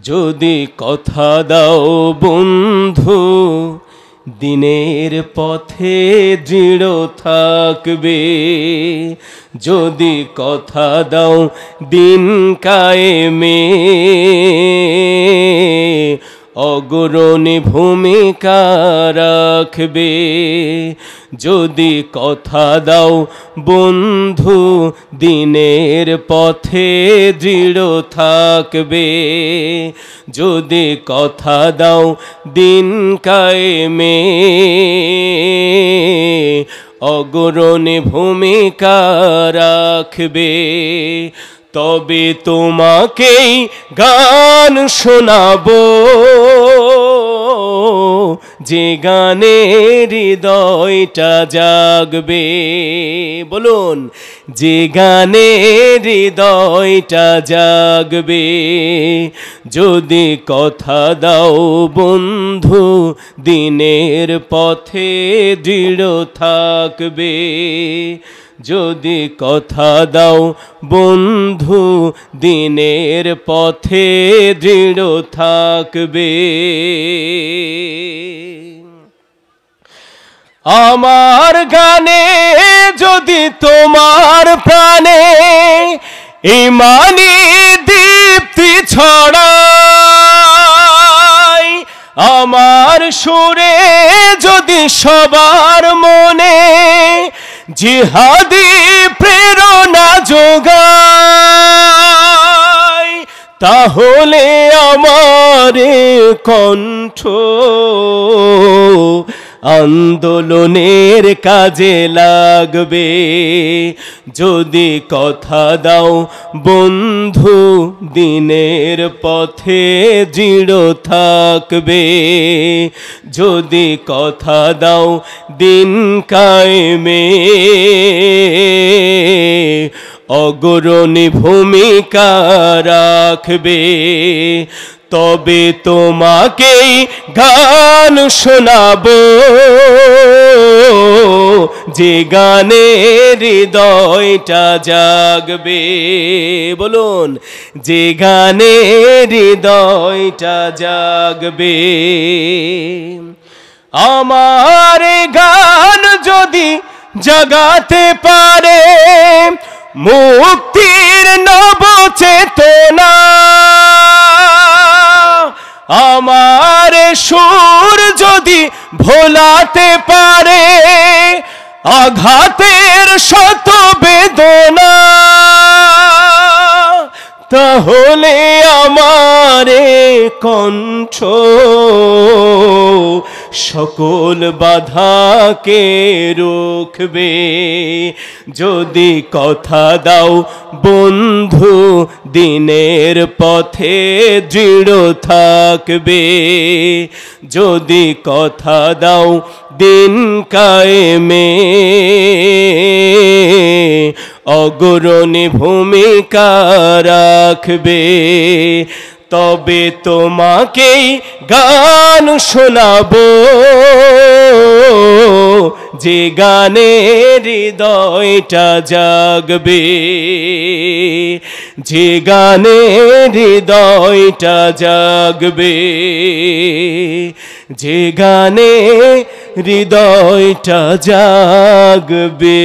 যদি কথা দাও বন্ধু দিনের পথে দৃঢ় থাকবে, যদি কথা দাও দিন কায়েমে অগ্রণী ভূমিকা রাখবে, যদি কথা দাও বন্ধু দিনের পথে দৃঢ় থাকবে, যদি কথা দাও দিন কায়েমে অগ্রণী ভূমিকা রাখবে, তবে তোমাকেই গান শোনাবো যে গানে হৃদয়টা জাগবে। বলুন, যে গানে হৃদয়টা জাগবে, যদি কথা দাও বন্ধু দিনের পথে দৃঢ় থাকবে, যদি কথা দাও বন্ধু দিনের পথে দৃঢ় থাকবে। আমার গানে যদি তোমার প্রাণে ঈমানি দীপ্তি ছড়ায়, আমার সুরে যদি সবার মনে জিহাদি প্রেরণা যোগায়, তাহলে আমার কণ্ঠ আন্দোলনের কাজে লাগবে, যদি কথা দাও বন্ধু দিনের পথে দৃঢ় থাকবে, যদি কথা দাও দিন কায়েমে অগ্রণী ভূমিকা রাখবে, তবে তোমাকেই গান শোনাবো যে গানে হৃদয়টা জাগবে। বলুন, যে গানে হৃদয়টা জাগবে। আমার গান যদি জাগাতে পারে মুক্তির নব চেতনা, আমার সুর যদি ভোলাতে পারে আঘাতের শত বেদনা, তাহলে আমার কণ্ঠ সকল বাধাকে রুখবে, যদি কথা দাও বন্ধু দিনের পথে দৃঢ় থাকবে, যদি কথা দাও দিন কায়েমে অগ্রণী ভূমিকা রাখবে, তবে তোমাকেই গান শোনাবো যে গানে হৃদয়টা জাগবে, যে গানে হৃদয়টা জাগবে, যে গানে হৃদয়টা জাগবে।